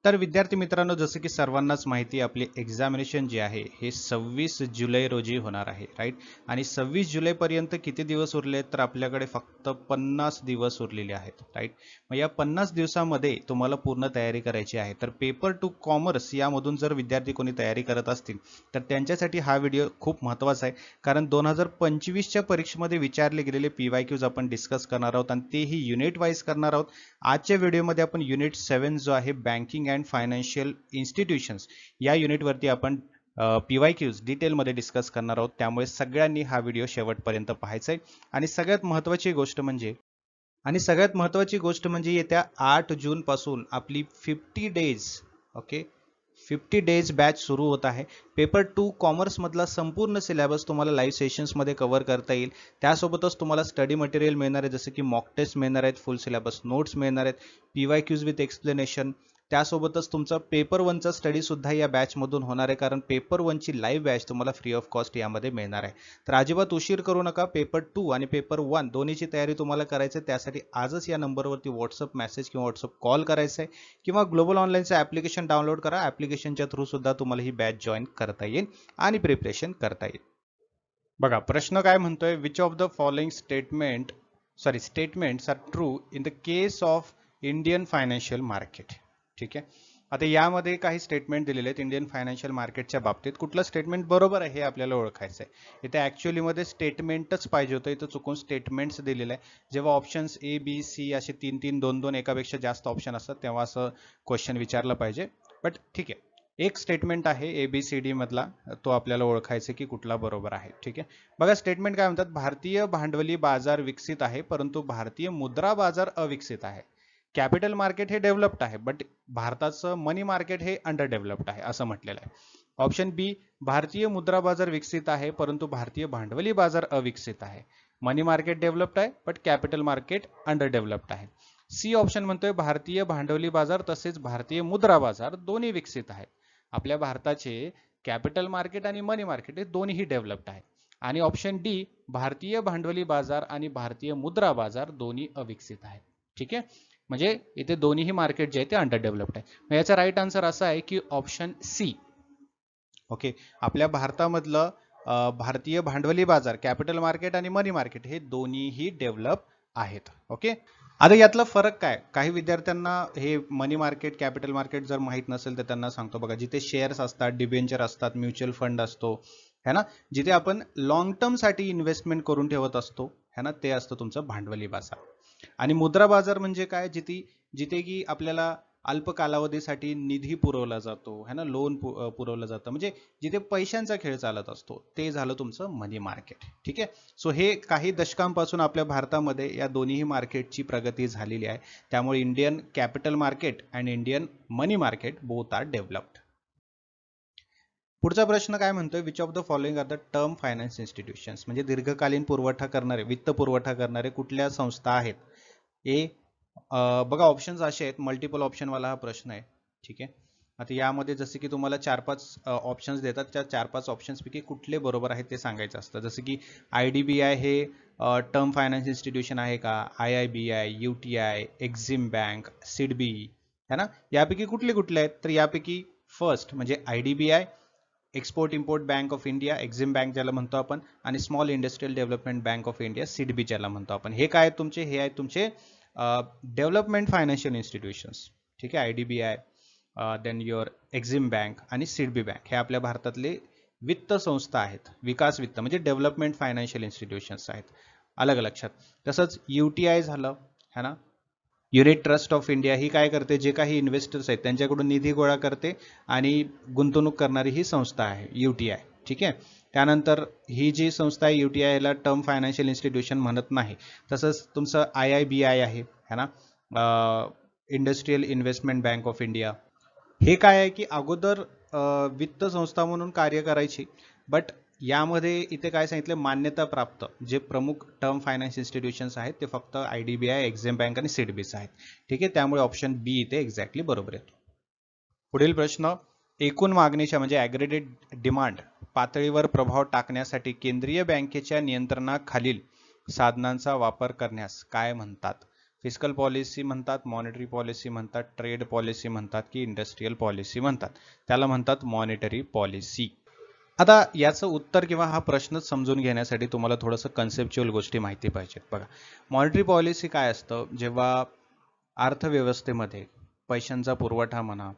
तर विद्यार्थी मित्रांनो, जसं की सर्वांनाच माहिती आहे, आपली एक्झामिनेशन जे आहे हे 26 जुलै रोजी होणार आहे, राईट. आणि 26 जुलैपर्यंत किती दिवस उरले, तर आपल्याकडे फक्त 50 दिवस उरलेले आहेत, राईट. मग या 50 दिवसामध्ये तुम्हाला पूर्ण तयारी करायची आहे. तर पेपर टू कॉमर्स यामधून जर विद्यार्थी कोणी तयारी करत असतील तर त्यांच्यासाठी हा व्हिडिओ खूप महत्त्वाचा आहे. कारण 2025च्या परीक्षेमध्ये विचारले गेलेले PYQs आपण डिस्कस करणार आहोत आणि तेही युनिट वाईज करणार आहोत. आजच्या व्हिडिओमध्ये आपण युनिट 7 जो आहे बँकिंग अँड फायनान्शियल इन्स्टिट्यूशन्स या युनिटवरती आपण PYQs डिटेलमध्ये डिस्कस करणार आहोत. त्यामुळे सगळ्यांनी हा व्हिडिओ शेवटपर्यंत पाहायचा आहे. सगळ्यात महत्त्वाची गोष्ट म्हणजे येत्या 8 जून पासून आपली 50 डेज, ओके, 50 डेज बॅच सुरू होत आहे. पेपर टू कॉमर्स मधला संपूर्ण सिलेबस तुम्हाला लाईव्ह सेशन्समध्ये कव्हर करता येईल. त्यासोबतच तुम्हाला स्टडी मटेरियल मिळणार आहे, जसं की मॉक टेस्ट मिळणार आहेत, फुल सिलेबस नोट्स मिळणार आहेत, PYQs विथ एक्सप्लेनेशन. त्यासोबतच तुमचा पेपर वनचा स्टडी सुद्धा या बॅचमधून होणार आहे, कारण पेपर वनची लाईव्ह बॅच तुम्हाला फ्री ऑफ कॉस्ट यामध्ये मिळणार आहे. तर अजिबात उशीर करू नका. पेपर 2 आणि पेपर 1 दोन्हीची तयारी तुम्हाला करायची आहे. त्यासाठी आजच या नंबरवरती व्हॉट्सअप मेसेज किंवा व्हॉट्सअप कॉल करायचा आहे, किंवा ग्लोबल ऑनलाईनचं ॲप्लिकेशन डाउनलोड करा. ॲप्लिकेशनच्या थ्रू सुद्धा तुम्हाला ही बॅच जॉईन करता येईल आणि प्रिपरेशन करता येईल. बघा प्रश्न काय म्हणतोय, which of the following statements are true in the case of Indian financial market. ठीक आहे. आता यामध्ये काही स्टेटमेंट दिलेले आहेत इंडियन फायनान्शियल मार्केटच्या बाबतीत. कुठलं स्टेटमेंट बरोबर आहे हे आपल्याला ओळखायचं आहे. इथे ॲक्च्युअलीमध्ये स्टेटमेंटच पाहिजे होतं, इथं चुकून स्टेटमेंट्स दिलेलं आहे. जेव्हा ऑप्शन्स A, B, C असे 3-3, 2-2 एकापेक्षा जास्त ऑप्शन असतात तेव्हा असं क्वेश्चन विचारलं पाहिजे. बट ठीक आहे, एक स्टेटमेंट आहे ABCD मधला, तो आपल्याला ओळखायचा की कुठला बरोबर आहे. ठीक आहे. बघा स्टेटमेंट काय म्हणतात, भारतीय भांडवली बाजार विकसित आहे परंतु भारतीय मुद्रा बाजार अविकसित आहे. कॅपिटल मार्केट हे डेव्हलप्ड आहे, बट भारताचं मनी मार्केट हे अंडर डेव्हलप्ड आहे असं म्हटलेलं आहे. ऑप्शन B, भारतीय मुद्रा बाजार विकसित आहे परंतु भारतीय भांडवली बाजार अविकसित आहे. मनी मार्केट डेव्हलप्ड आहे but capital market under developed आहे. C ऑप्शन म्हणतोय भारतीय भांडवली बाजार तसेच भारतीय मुद्रा बाजार दोन्ही विकसित आहेत. आपल्या भारताचे कॅपिटल मार्केट आणि मनी मार्केट हे दोन्ही डेव्हलप्ड आहे. आणि ऑप्शन D, भारतीय भांडवली बाजार आणि भारतीय मुद्रा बाजार दोन्ही अविकसित आहेत. ठीक आहे. म्हणजे इथे दोन्ही मार्केट जे आहे ते अंडर डेव्हलप्ड आहे. मग याचा राईट आन्सर असा आहे की ऑप्शन C. ओके. आपल्या भारतामधलं भारतीय भांडवली बाजार, कॅपिटल मार्केट आणि मनी मार्केट हे दोन्हीही डेव्हलप आहेत. ओके. आता यातला फरक काय, काही विद्यार्थ्यांना हे मनी मार्केट कॅपिटल मार्केट जर माहित नसेल तर त्यांना सांगतो. बघा, जिथे शेअर्स असतात, डिबेंचर असतात, म्युच्युअल फंड असतो है ना, जिथे आपण लॉंग टर्म साठी इन्व्हेस्टमेंट करून ठेवत असतो है ना, ते असतं तुमचं भांडवली बाजार. आणि मुद्रा बाजार म्हणजे काय, जिथे जिथे की आपल्याला अल्प कालावधीसाठी निधी पुरवला जातो है ना, लोन पुरवलं जातं, म्हणजे जिथे पैशांचा खेळ चालत असतो, ते झालं तुमचं मनी मार्केट. ठीक आहे. सो हे काही दशकांपासून आपल्या भारतामध्ये या दोन्ही मार्केटची प्रगती झालेली आहे. त्यामुळे Indian capital market and Indian money market both are developed. पुढचा प्रश्न काय म्हणतोय, which of the following are the term finance institutions, म्हणजे दीर्घकालीन पुरवठा करणारे, वित्त पुरवठा करणारे कुठल्या संस्था आहेत. ए, बघा ऑप्शन्स असे आहेत, मल्टिपल ऑप्शनवाला हा प्रश्न आहे. ठीक आहे. आता यामध्ये जसे की तुम्हाला 4-5 ऑप्शन्स देतात, त्या 4-5 ऑप्शन्सपैकी कुठले बरोबर आहेत ते सांगायचं असतं. जसं की IDBI हे टर्म फायनान्स इन्स्टिट्यूशन आहे का, IIBI, UTI, Exim bank, SIDBI है ना, यापैकी कुठले कुठले आहेत. तर यापैकी फर्स्ट म्हणजे IDBI, export import bank of India, Exim bank ज्याला म्हणतो आपण, आणि small industrial development bank of India, SIDBI ज्याला म्हणतो आपण. हे काय आहेत तुमचे, हे आहेत तुमचे डेव्हलपमेंट फायनान्शियल इन्स्टिट्यूशन्स. ठीक आहे. IDBI, then your Exim bank आणि सिडबी बँक हे आपल्या भारतातले वित्त संस्था आहेत. विकास वित्त म्हणजे डेव्हलपमेंट फायनान्शियल इन्स्टिट्यूशन्स आहेत. अलग लक्षात. तसंच UTI झालं है ना, युनिट ट्रस्ट ऑफ इंडिया, ही काय करते, जे काही इन्व्हेस्टर्स आहेत त्यांच्याकडून निधी गोळा करते आणि गुंतवणूक करणारी ही संस्था आहे UTI. ठीक आहे. त्यानंतर ही जी संस्था आहे UTI, याला टर्म फायनान्शियल इन्स्टिट्यूशन म्हणत नाही. तसंच तुमचं IIBI आहे है ना, industrial investment bank of India. हे काय आहे की अगोदर वित्त संस्था म्हणून कार्य करायची, बट यामध्ये इथे काय सांगितलं, मान्यता प्राप्त जे प्रमुख टर्म फायनान्स इन्स्टिट्यूशन्स आहेत ते फक्त IDBI, एक्झिम बँक आणि सिडबीच आहेत. ठीक आहे. त्यामुळे ऑप्शन B इथे एक्झॅक्टली बरोबर आहे. पुढील प्रश्न, एकूण मागणीच्या म्हणजे ॲग्रेगेट डिमांड पातळीवर प्रभाव टाकण्यासाठी केंद्रीय बँकेच्या नियंत्रणाखालील साधनांचा वापर करण्यास काय म्हणतात. फिस्कल पॉलिसी म्हणतात, मॉनिटरी पॉलिसी म्हणतात, ट्रेड पॉलिसी म्हणतात की इंडस्ट्रियल पॉलिसी म्हणतात. त्याला म्हणतात मॉनिटरी पॉलिसी. आता याचं उत्तर किंवा हा प्रश्नच समजून घेण्यासाठी तुम्हाला थोडंसं कन्सेप्च्युअल गोष्टी माहिती पाहिजेत. बघा, मॉनिटरी पॉलिसी काय असतं, जेव्हा अर्थव्यवस्थेमध्ये पैशांचा पुरवठा म्हणा,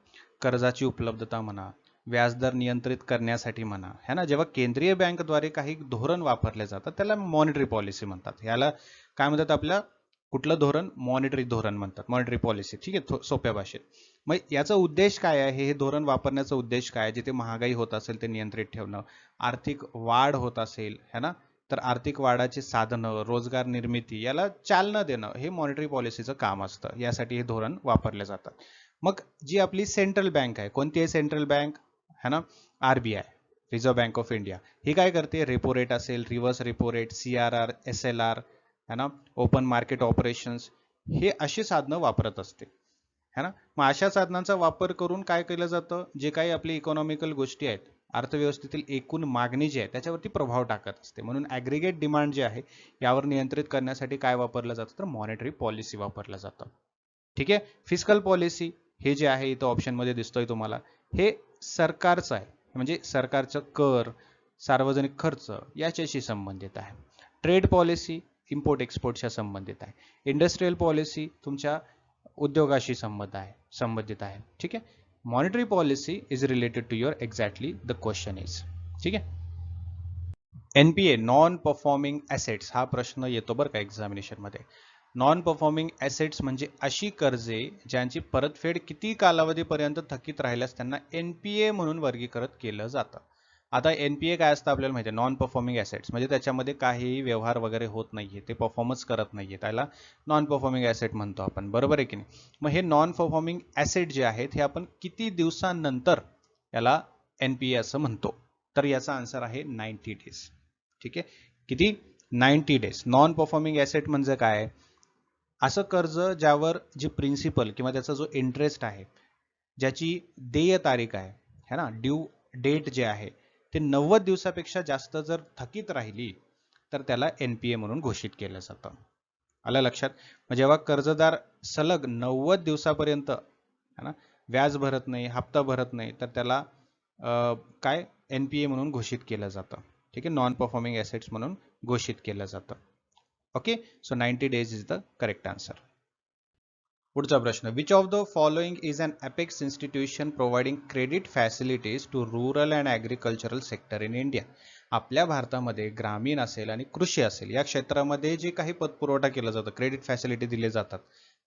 कर्जाची उपलब्धता म्हणा, व्याजदर नियंत्रित करण्यासाठी म्हणा, है ना, जेव्हा केंद्रीय बँकद्वारे काही धोरण वापरले जातात त्याला मॉनिटरी पॉलिसी म्हणतात. याला काय म्हणतात, आपल्या कुठलं धोरण, मॉनिटरी धोरण म्हणतात, मॉनिटरी पॉलिसी. ठीक आहे, सोप्या भाषेत. मग याचा उद्देश काय आहे, हे धोरण वापरण्याचा उद्देश काय आहे, जिथे महागाई होत असेल ते नियंत्रित ठेवणं, आर्थिक वाढ होत असेल है ना, तर आर्थिक वाढाची साधनं, रोजगार निर्मिती याला चालना देणं, हे मॉनिटरी पॉलिसीचं काम असतं. यासाठी हे धोरण वापरले जातात. मग जी आपली सेंट्रल बँक आहे, कोणती आहे सेंट्रल बँक, है ना, RBI, reserve bank of India, ही काय करते, रेपो रेट असेल, reverse repo rate, CRR, SLR, है ना, ओपन मार्केट ऑपरेशन्स, हे अशी साधनं वापरत असते, है ना. मग अशा साधनांचा वापर करून काय केलं जातं, जे काही आपली इकॉनॉमिकल गोष्टी आहेत, अर्थव्यवस्थेतील एकूण मागणी जी आहे त्याच्यावरती प्रभाव टाकत असते. म्हणून ॲग्रिगेट डिमांड जे आहे यावर नियंत्रित करण्यासाठी काय वापरलं जातं, तर मॉनिटरी पॉलिसी वापरलं जातं. ठीक आहे. फिस्कल पॉलिसी हे जे आहे इथं ऑप्शनमध्ये दिसतोय तुम्हाला, हे सरकारचं आहे, म्हणजे सरकारचं कर, सार्वजनिक खर्च याच्याशी संबंधित आहे. ट्रेड पॉलिसी इम्पोर्ट एक्सपोर्टच्या संबंधित आहे. इंडस्ट्रियल पॉलिसी तुमच्या उद्योगाशी संबंधित आहे. ठीक आहे. Monetary policy is related to your exactly the question is. ठीक आहे. NPA नॉन परफॉर्मिंग ॲसेट्स हा प्रश्न येतो बरं का एक्झामिनेशनमध्ये. नॉन परफॉर्मिंग ॲसेट्स म्हणजे अशी कर्जे ज्यांची परतफेड किती कालावधीपर्यंत थकीत राहिल्यास त्यांना NPA म्हणून वर्गीकृत केलं जातं. आता NPA काय असतं आपल्याला माहिती आहे, नॉन परफॉर्मिंग ॲसेट्स म्हणजे त्याच्यामध्ये काहीही व्यवहार वगैरे होत नाहीये, ते परफॉर्मन्स करत नाहीये, त्याला नॉन परफॉर्मिंग ॲसेट म्हणतो आपण, बरोबर आहे की नाही. मग हे नॉन परफॉर्मिंग ॲसेट जे आहेत हे आपण किती दिवसांनंतर याला NPA असं म्हणतो, तर याचा आन्सर आहे 90 डेज. ठीक आहे, किती, 90 डेज. नॉन परफॉर्मिंग ॲसेट म्हणजे काय, असं कर्ज ज्यावर जी प्रिन्सिपल किंवा त्याचा जो इंटरेस्ट आहे, ज्याची देय तारीख आहे, है ना, ड्यू डेट जे आहे ते 90 दिवसापेक्षा जास्त जर थकीत राहिली तर त्याला NPA म्हणून घोषित केलं जातं. आलं लक्षात. मग जेव्हा कर्जदार सलग 90 दिवसापर्यंत है ना व्याज भरत नाही, हप्ता भरत नाही, तर त्याला काय NPA म्हणून घोषित केलं जातं. ठीक आहे, नॉन परफॉर्मिंग ॲसेट्स म्हणून घोषित केलं जातं. Okay, so 90 days is the correct answer. पुढचा प्रश्न, which of the following is an apex institution providing credit facilities to rural and agricultural sector in India. आपल्या भारतामध्ये ग्रामीण असेल आणि कृषी असेल या क्षेत्रामध्ये जे काही पतपुरवठा केला जातो, क्रेडिट फॅसिलिटी दिले जातात,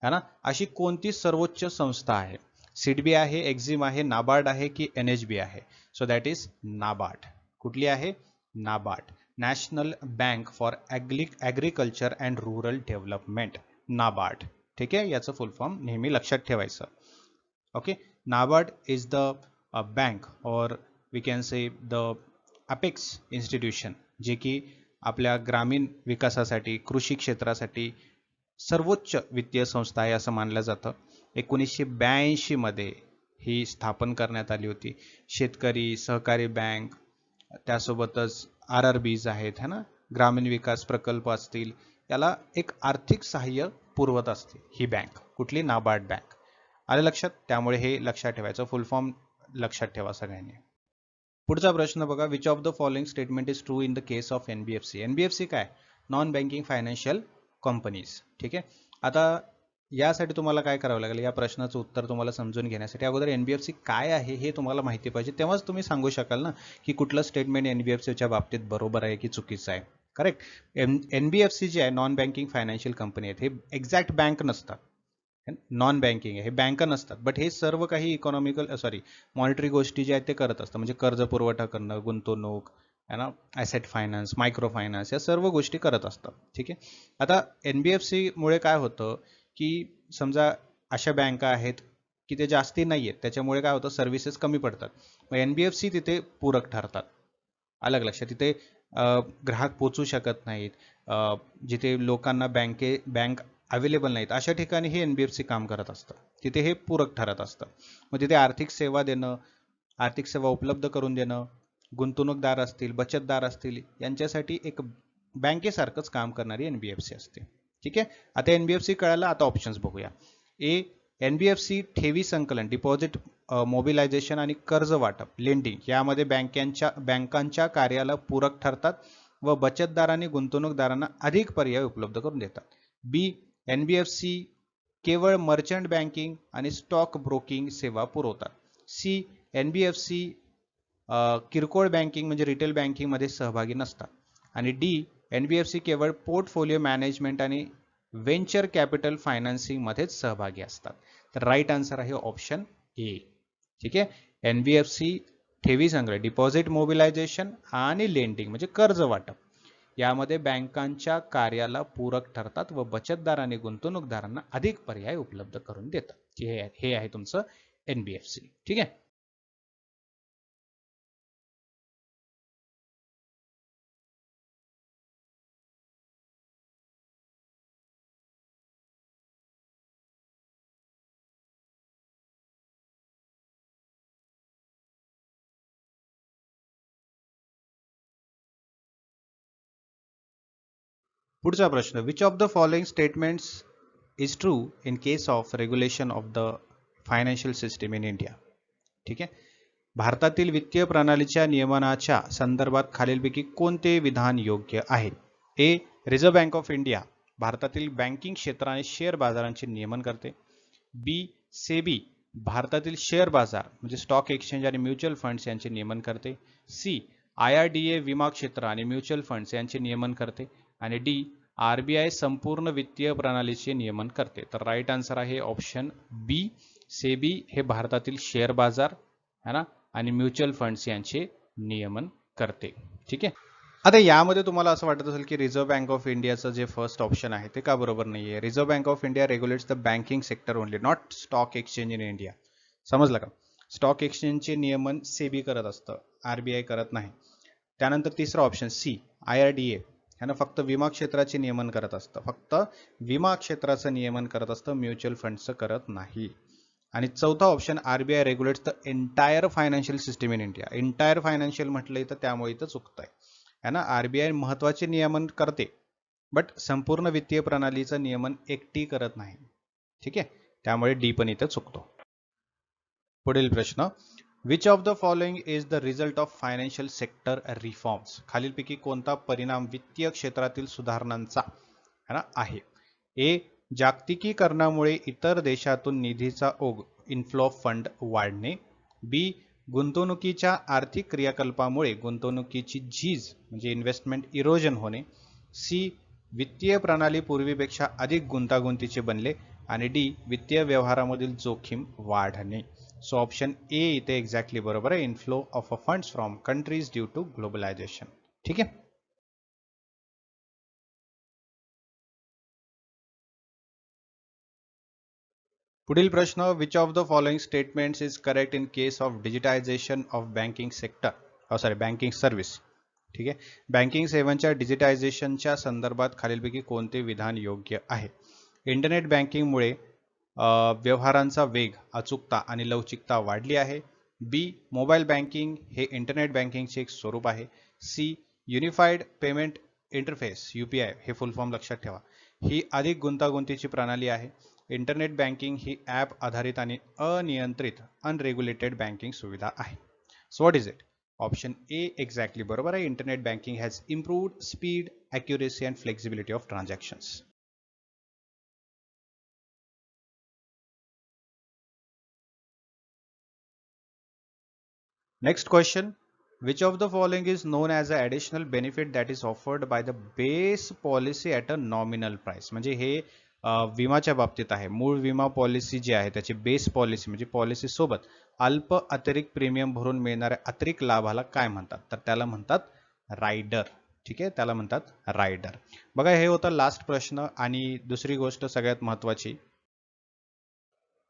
है ना, अशी कोणती सर्वोच्च संस्था आहे. सिडबी आहे, एक्झिम आहे, नाबार्ड आहे की NHB आहे. So that is NABARD. कुठली आहे, NABARD, national bank for agriculture and rural development, NABARD. ठीक आहे, याचं फुल फॉर्म नेहमी लक्षात ठेवायचं. Okay, NABARD is the bank or we can say the apex institution, जे की आपल्या ग्रामीण विकासासाठी, कृषी क्षेत्रासाठी सर्वोच्च वित्तीय संस्था आहे असं मानलं जातं. 1982 मध्ये ही स्थापन करण्यात आली होती. शेतकरी सहकारी बँक, त्यासोबतच RRBs आहेत, है ना, ग्रामीण विकास प्रकल्प असतील, याला एक आर्थिक सहाय्य पुरवत असते ही बँक. कुठली, नाबार्ड बँक. आलं लक्षात. त्यामुळे हे लक्षात ठेवायचं, फुल फॉर्म लक्षात ठेवा सगळ्यांनी. पुढचा प्रश्न बघा, which of the following statement is true in the case of NBFC. NBFC काय, नॉन बँकिंग फायनान्शियल कंपनीज. ठीक आहे. आता यासाठी तुम्हाला काय करावं लागेल, या प्रश्नाचं उत्तर तुम्हाला समजून घेण्यासाठी अगोदर NBFC काय आहे हे तुम्हाला माहिती पाहिजे, तेव्हाच तुम्ही सांगू शकाल ना की कुठलं स्टेटमेंट NBFCच्या बाबतीत बरोबर आहे की चुकीचं आहे. करेक्ट. NBFC जे आहे, नॉन बँकिंग फायनान्शियल कंपनी आहेत, हे एक्झॅक्ट बँक नसतात, नॉन बँकिंग आहे, हे बँक नसतात, बट हे सर्व काही इकॉनॉमिकल मॉनिटरी गोष्टी ज्या आहेत ते करत असतात. म्हणजे कर्ज पुरवठा करणं, गुंतवणूक, है ना, ॲसेट फायनान्स, मायक्रो फायनान्स, या सर्व गोष्टी करत असतात. ठीक आहे. आता NBFC मुळे काय होतं की समजा अशा बँका आहेत की ते जास्ती नाही आहेत, त्याच्यामुळे काय होतं, सर्व्हिसेस कमी पडतात. मग NBFC तिथे पूरक ठरतात. अलग लक्षात. तिथे ग्राहक पोचू शकत नाहीत, जिथे लोकांना बँक अवेलेबल नाहीत, अशा ठिकाणी हे NBFC काम करत असतं. तिथे हे पूरक ठरत असतं. मग तिथे आर्थिक सेवा देणं, आर्थिक सेवा उपलब्ध करून देणं, गुंतवणूकदार असतील, बचतदार असतील, यांच्यासाठी एक बँकेसारखंच काम करणारी NBFC असते. ठीक आहे. आता एनबीएफसी कळालं, आता ऑप्शन्स बघूया. ए, एनबीएफसी ठेवी संकलन, डिपॉझिट मोबिलायझेशन आणि कर्ज वाटप लेंडिंग यामध्ये बँकांच्या कार्याला पूरक ठरतात व बचतदार गुंतवणूकदारांना अधिक पर्याय उपलब्ध करून देतात. बी, एनबीएफसी केवळ मर्चंट बँकिंग आणि स्टॉक ब्रोकिंग सेवा पुरवतात. सी, एनबीएफसी किरकोळ बँकिंग म्हणजे रिटेल बँकिंग मध्ये सहभागी नसतात. आणि डी, एनबीएफसी केवळ पोर्टफोलिओ मॅनेजमेंट आणि व्हेंचर कॅपिटल फायनान्सिंग मध्येच सहभागी असतात. तर राईट आन्सर आहे ऑप्शन ए. ठीक आहे. एनबीएफसी ठेवी संग्रह, डिपॉझिट मोबिलायझेशन आणि लेंडिंग म्हणजे कर्ज वाटप यामध्ये बँकांच्या कार्याला पूरक ठरतात व बचतदार आणि गुंतवणूकदारांना अधिक पर्याय उपलब्ध करून देतात. हे आहे तुमचं एनबीएफसी. ठीक आहे. पुढचा प्रश्न, which of the following statements is true in case of regulation of the financial system in India. ठीक आहे. भारतातील वित्तीय प्रणालीच्या नियमनाच्या संदर्भात खालीलपैकी कोणते विधान योग्य आहे? ए, रिझर्व्ह बँक ऑफ इंडिया भारतातील बँकिंग क्षेत्र आणि शेअर बाजारांचे नियमन करते. बी, सेबी भारतातील शेअर बाजार म्हणजे स्टॉक एक्सचेंज आणि म्युच्युअल फंड्स यांचे नियमन करते. सी, IRDA विमा क्षेत्र आणि म्युच्युअल फंड्स यांचे नियमन करते. आणि डी, RBI संपूर्ण वित्तीय प्रणालीचे नियमन करते. तर राईट आन्सर आहे ऑप्शन बी, सेबी हे भारतातील शेअर बाजार है ना आणि म्युच्युअल फंड्स यांचे नियमन करते. ठीक आहे. आता यामध्ये तुम्हाला असं वाटत असेल की रिझर्व्ह बँक ऑफ इंडियाचं जे फर्स्ट ऑप्शन आहे ते का बरोबर नाहीये. Reserve bank of India रेग्युलेट्स the banking sector only, not stock exchange in India. समजलं का? स्टॉक एक्सचेंजचे नियमन सेबी करत असतं, RBI करत नाही. त्यानंतर तिसरा ऑप्शन सी, IRDA ह्यानं फक्त विमा क्षेत्राचे नियमन करत असतं, फक्त विमा क्षेत्राचं नियमन करत असतं, म्युच्युअल फंडचं करत नाही. आणि चौथा option RBI रेग्युलेट्स the entire financial system in India. Entire financial म्हटलं तर त्यामुळे इथं चुकतंय है ना. RBI महत्वाचे नियमन करते बट संपूर्ण वित्तीय प्रणालीचं नियमन एकटी करत नाही. ठीक आहे. त्यामुळे डी पण इथं चुकतो. पुढील प्रश्न, which of the following is the result of financial sector reforms. खालीलपैकी कोणता परिणाम वित्तीय क्षेत्रातील सुधारणांचा है ना आहे? ए, जागतिकीकरणामुळे इतर देशातून निधीचा ओघ इन्फ्लो ऑफ फंड वाढणे. बी, गुंतवणुकीच्या आर्थिक क्रियाकल्पामुळे गुंतवणुकीची झीज म्हणजे इन्व्हेस्टमेंट इरोजन होणे. सी, वित्तीय प्रणाली पूर्वीपेक्षा अधिक गुंतागुंतीचे बनले. आणि डी, वित्तीय व्यवहारामधील जोखीम वाढणे. सो ऑप्शन ए इथे एक्झॅक्टली बरोबर आहे, inflow of funds from countries due to globalisation. ठीक आहे. पुढील प्रश्न, which of the following statements is correct in case of digitisation of banking sector banking service. ठीक आहे. बँकिंग सेवांच्या डिजिटायझेशनच्या संदर्भात खालीलपैकी कोणते विधान योग्य आहे? इंटरनेट बँकिंगमुळे व्यवहारांचा वेग, अचूकता आणि लवचिकता वाढली आहे. बी, मोबाईल बँकिंग हे इंटरनेट बँकिंगचे एक स्वरूप आहे. C, unified payment interface UPI हे फुल फॉर्म लक्षात ठेवा, ही अधिक गुंतागुंतीची प्रणाली आहे. इंटरनेट बँकिंग ही ॲप आधारित आणि अनियंत्रित अनरेग्युलेटेड बँकिंग सुविधा आहे. So what is it? Option A exactly बरोबर आहे. Internet banking has improved speed, accuracy and flexibility of transactions. Next question, which of the following is known as an additional benefit that is offered by the base policy at a nominal price? म्हणजे हे विमाच्या बाबतीत आहे. मूळ विमा policy जी आहे त्याची base policy म्हणजे policy सोबत अल्प अतिरिक्त प्रीमियम भरून मिळणाऱ्या अतिरिक्त लाभाला काय म्हणतात? तर त्याला म्हणतात रायडर. ठीक आहे, त्याला म्हणतात रायडर. बघा, हे होतं लास्ट प्रश्न. आणि दुसरी गोष्ट सगळ्यात महत्वाची,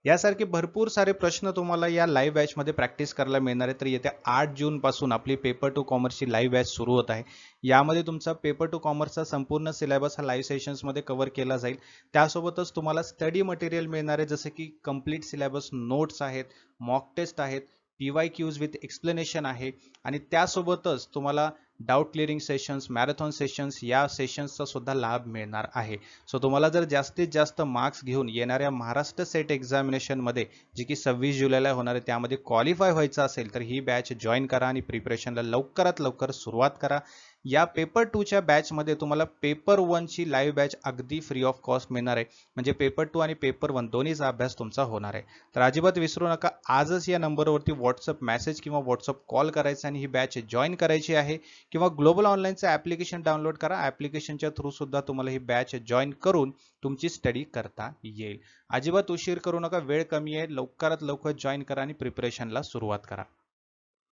यासारखे भरपूर सारे प्रश्न तुम्हाला या लाईव्ह बॅच मध्ये प्रॅक्टिस करायला मिळणार आहे. तर येत्या 8 जून पासून आपली पेपर टू कॉमर्सची लाईव्ह बॅच सुरू होत आहे. यामध्ये तुमचा पेपर टू कॉमर्सचा संपूर्ण सिलेबस हा लाईव्ह सेशन्स मध्ये कव्हर केला जाईल. त्यासोबतच तुम्हाला स्टडी मटेरियल मिळणार आहे, जसे की कंप्लीट सिलेबस नोट्स आहेत, मॉक टेस्ट आहेत, PYQs विथ एक्सप्लेनेशन आहे. आणि त्यासोबतच तुम्हाला doubt clearing sessions, marathon sessions या सेशन्सचा सुद्धा लाभ मिळणार आहे. सो तुम्हाला जर जास्तीत जास्त मार्क्स घेऊन येणाऱ्या महाराष्ट्र सेट एक्झामिनेशनमध्ये जी की 26 जुलैला होणार आहे त्यामध्ये क्वालिफाय व्हायचं असेल तर ही बॅच जॉईन करा आणि प्रिपरेशनला लवकरात लवकर सुरुवात करा. या पेपर 2च्या बॅचमध्ये तुम्हाला पेपर 1ची लाईव्ह बॅच अगदी फ्री ऑफ कॉस्ट मिळणार आहे. म्हणजे पेपर 2 आणि पेपर 1 दोन्हीचा अभ्यास तुमचा होणार आहे. तर अजिबात विसरू नका, आजच या नंबरवरती व्हॉट्सअप मेसेज किंवा व्हॉट्सअप कॉल करायचा आणि ही बॅच जॉईन करायची आहे. किंवा ग्लोबल ऑनलाईनचं ॲप्लिकेशन डाउनलोड करा. ॲप्लिकेशनच्या थ्रू सुद्धा तुम्हाला ही बॅच जॉईन करून तुमची स्टडी करता येईल. अजिबात उशीर करू नका, वेळ कमी आहे. लवकरात लवकर जॉईन करा आणि प्रिपरेशनला सुरुवात करा.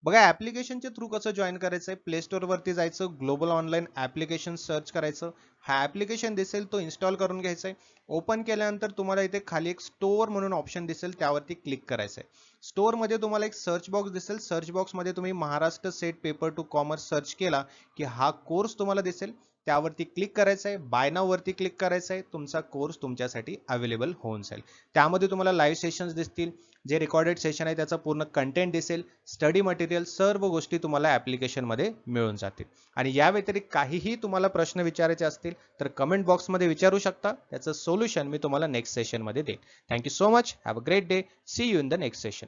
बघा ॲप्लिकेशनच्या थ्रू कसं जॉईन करायचं आहे. प्ले स्टोअरवरती जायचं, ग्लोबल ऑनलाईन ॲप्लिकेशन सर्च करायचं. हा ॲप्लिकेशन दिसेल तो इन्स्टॉल करून घ्यायचा आहे. ओपन केल्यानंतर तुम्हाला इथे खाली एक स्टोअर म्हणून ऑप्शन दिसेल, त्यावरती क्लिक करायचं आहे. स्टोअरमध्ये तुम्हाला एक सर्च बॉक्स दिसेल. सर्च बॉक्समध्ये तुम्ही Maharashtra set paper 2 commerce search केला की हा कोर्स तुम्हाला दिसेल. त्यावरती क्लिक करायचं आहे. बाय नाव वरती क्लिक करायचं आहे. तुमचा कोर्स तुमच्यासाठी अवेलेबल होऊन जाईल. त्यामध्ये तुम्हाला लाईव्ह सेशन्स दिसतील, जे रेकॉर्डेड सेशन आहे त्याचा पूर्ण कंटेंट दिसेल, स्टडी मटेरियल, सर्व गोष्टी तुम्हाला ॲप्लिकेशनमध्ये मिळून जातील. आणि या व्यतिरिक्त काहीही तुम्हाला प्रश्न विचारायचे असतील तर कमेंट बॉक्समध्ये विचारू शकता. त्याचं सोल्युशन मी तुम्हाला नेक्स्ट सेशनमध्ये देईन. Thank you so much. Have a great day. See you in the next session.